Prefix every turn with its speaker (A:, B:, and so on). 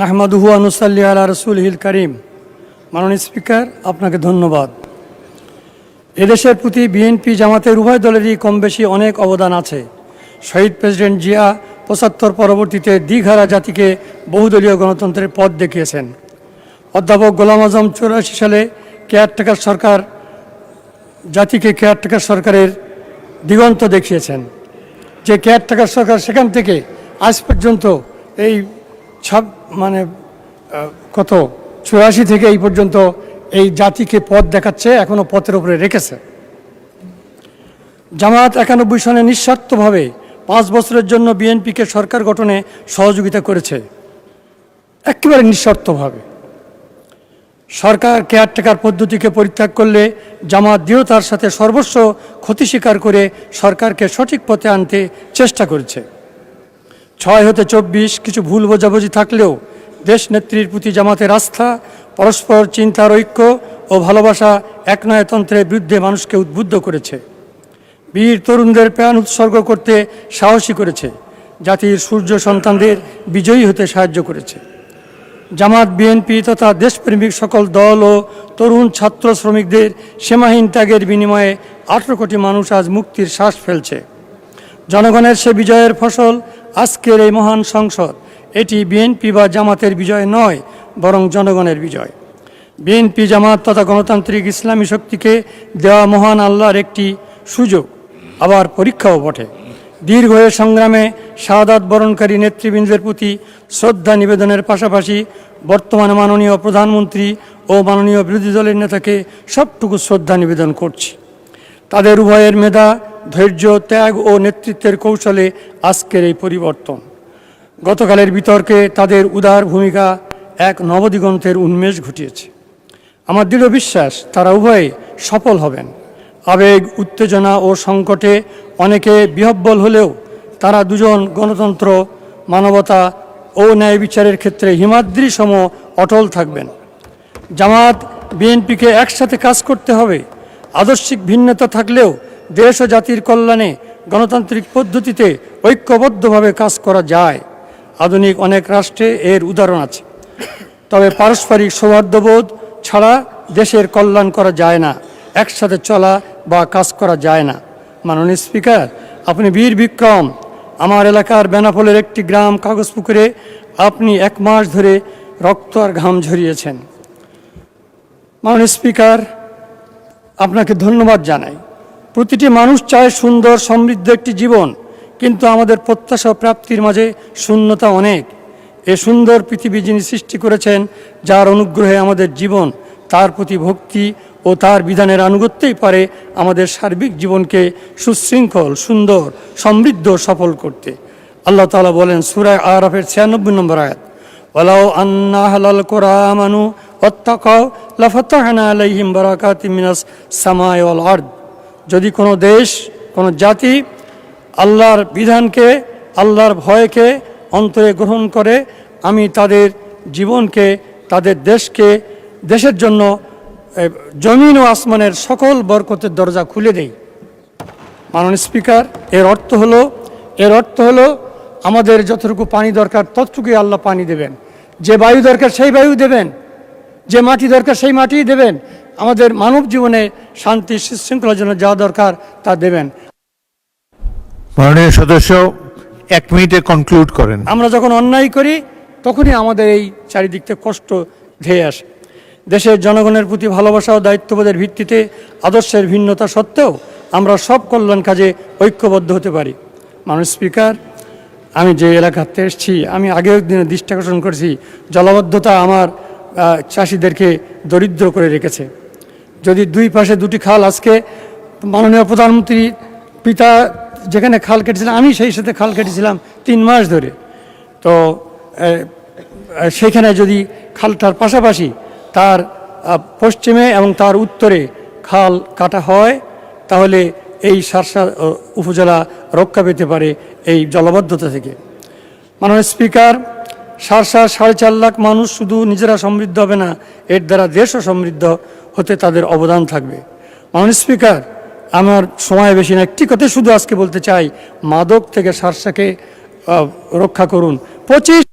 A: নাহমাদুহু ওয়া নুসাল্লি আলা রাসূলিহিল কারীম। মাননীয় স্পিকার, আপনাকে ধন্যবাদ। এদেশের প্রতি বিএনপি জামাতের উভয় দলেরই কম বেশি অনেক অবদান আছে। শহীদ প্রেসিডেন্ট জিয়া ৭৫ পরবর্তীতে দ্বিধারা জাতিকে বহুদলীয় গণতন্ত্রের পথ দেখিয়েছেন। অধ্যাপক গোলাম আজম ৮৪ সালে কেয়ারটেকার সরকার জাতিকে কেয়ারটেকার সরকারের দিগন্ত দেখিয়েছেন। যে কেয়ারটেকার সরকার সেখান থেকে আজ পর্যন্ত এই কত ৮৪ থেকে এই পর্যন্ত এই জাতিকে পথ দেখাচ্ছে, এখনো পথের উপরে রেখেছে। জামাত ৯১ সনে নিঃস্বার্থভাবে ৫ বছরের জন্য বিএনপিকে সরকার গঠনে সহযোগিতা করেছে, একেবারে নিঃস্বার্থভাবে। সরকার কেয়ারটেকার পদ্ধতিকে পরিত্যাগ করলে জামাত দৃঢ়তার সাথে সর্বস্ব ক্ষতি স্বীকার করে সরকারকে সঠিক পথে আনতে চেষ্টা করেছে। ৬ হতে ২৪ কিছু ভুল বোঝাবুঝি থাকলেও দেশনেত্রীর প্রতি জামাতের আস্থা, পরস্পর চিন্তার ঐক্য ও ভালোবাসা একনায়তন্ত্রের বিরুদ্ধে মানুষকে উদ্বুদ্ধ করেছে। বীর তরুণদের প্রাণ উৎসর্গ করতে সাহসী করেছে, জাতির সূর্য সন্তানদের বিজয়ী হতে সাহায্য করেছে। জামাত বিএনপি তথা দেশপ্রেমিক সকল দল ও তরুণ ছাত্র শ্রমিকদের সীমাহীন ত্যাগের বিনিময়ে ১৮ কোটি মানুষ আজ মুক্তির শ্বাস ফেলছে। জনগণের সে বিজয়ের ফসল আজকের এই মহান সংসদ। এটি বিএনপি বা জামাতের বিজয় নয়, বরং জনগণের বিজয়। বিএনপি জামাত তথা গণতান্ত্রিক ইসলামী শক্তিকে দেওয়া মহান আল্লাহর একটি সুযোগ, আবার পরীক্ষাও বটে। দীর্ঘ এ সংগ্রামে শাহাদাত বরণকারী নেতৃবৃন্দের প্রতি শ্রদ্ধা নিবেদনের পাশাপাশি বর্তমানে মাননীয় প্রধানমন্ত্রী ও মাননীয় বিরোধী দলের নেতাকে সবটুকু শ্রদ্ধা নিবেদন করছি। তাদের উভয়ের মেধা, ধৈর্য, ত্যাগ ও নেতৃত্বের কৌশলে আজকের এই পরিবর্তন। গতকালের বিতর্কে তাদের উদার ভূমিকা এক নবদিগন্তের উন্মেষ ঘটিয়েছে। আমার দৃঢ় বিশ্বাস তারা উভয়ে সফল হবেন। আবেগ, উত্তেজনা ও সংকটে অনেকে বিহ্বল হলেও তারা দুজন গণতন্ত্র, মানবতা ও ন্যায় বিচারের ক্ষেত্রে হিমাদ্রি সম অটল থাকবেন। জামাত বিএনপিকে একসাথে কাজ করতে হবে। আদর্শিক ভিন্নতা থাকলেও দেশ ও জাতির কল্যাণে গণতান্ত্রিক পদ্ধতিতে ঐক্যবদ্ধভাবে কাজ করা যায়। আধুনিক অনেক রাষ্ট্রে এর উদাহরণ আছে। তবে পারস্পরিক সৌহার্দ্যবোধ ছাড়া দেশের কল্যাণ করা যায় না, একসাথে চলা বা কাজ করা যায় না। মাননীয় স্পিকার, আপনি বীর বিক্রম। আমার এলাকার বেনাপোলের একটি গ্রাম কাগজপুকুরে আপনি ১ মাস ধরে রক্ত আর ঘাম ঝরিয়েছেন। মাননীয় স্পিকার, আপনাকে ধন্যবাদ জানাই। প্রতিটি মানুষ চায় সুন্দর সমৃদ্ধ একটি জীবন, কিন্তু আমাদের প্রত্যাশা প্রাপ্তির মাঝে শূন্যতা অনেক। এ সুন্দর পৃথিবী যিনি সৃষ্টি করেছেন, যার অনুগ্রহে আমাদের জীবন, তার প্রতি ভক্তি ও তার বিধানের আনুগত্যেই পারে আমাদের সার্বিক জীবনকে সুশৃঙ্খল, সুন্দর, সমৃদ্ধ, সফল করতে। আল্লাহ তাআলা বলেন সূরা আরাফের ৯৬ নম্বর আয়াত, ওয়ালাউ আন্না আহলাল কুরআ আমানু ওয়াত্তাকাউ লাফাতাহনা আলাইহিম বারাকাতিম মিনাস সামাই ওয়াল আরদ। যদি কোনো দেশ, কোনো জাতি আল্লাহর বিধানকে, আল্লাহর ভয়কে অন্তরে গ্রহণ করে, আমি তাদের জীবনকে, তাদের দেশকে, দেশের জন্য জমিন ও আসমানের সকল বরকতের দরজা খুলে দেই। মাননীয় স্পিকার, এর অর্থ হলো আমাদের যতটুকু পানি দরকার ততটুকুই আল্লাহ পানি দেবেন, যে বায়ু দরকার সেই বায়ু দেবেন, যে মাটি দরকার সেই মাটিই দেবেন। আমাদের মানব জীবনে শান্তি শৃঙ্খলার জন্য যা দরকার তা দেবেন।
B: মাননীয় সদস্য ১ মিনিটে কনক্লুড করেন।
A: আমরা যখন অন্যায় করি তখনই আমাদের এই চারিদিক থেকে কষ্ট ধেয়ে আসে। দেশের জনগণের প্রতি ভালোবাসা ও দায়িত্ববোধের ভিত্তিতে আদর্শের ভিন্নতা সত্ত্বেও আমরা সব কল্যাণ কাজে ঐক্যবদ্ধ হতে পারি। মাননীয় স্পিকার, আমি যে এলাকাতে এসেছি, আমি আগেও দিনে দৃষ্টি আকর্ষণ করেছি, জলাবদ্ধতা আমার চাষিদেরকে দরিদ্র করে রেখেছে। যদি দুই পাশে দুটি খাল, আজকে মাননীয় প্রধানমন্ত্রী পিতা যেখানে খাল কেটেছিলাম, আমি সেই সাথে খাল কেটেছিলাম ৩ মাস ধরে। তো সেখানে যদি খালটার পাশাপাশি তার পশ্চিমে এবং তার উত্তরে খাল কাটা হয়, তাহলে এই শার্শা উপজেলা রক্ষা পেতে পারে এই জলাবদ্ধতা থেকে। মাননীয় স্পিকার, শার্শার ৪.৫ লাখ মানুষ শুধু নিজেরা সমৃদ্ধ হবে না, এর দ্বারা দেশও সমৃদ্ধ হতে তাদের অবদান থাকবে। মাননীয় স্পিকার, আমার সময় বেশি না, একটি কথা শুধু আজকে বলতে চাই, মাদক থেকে শার্শাকে রক্ষা করুন। ২৫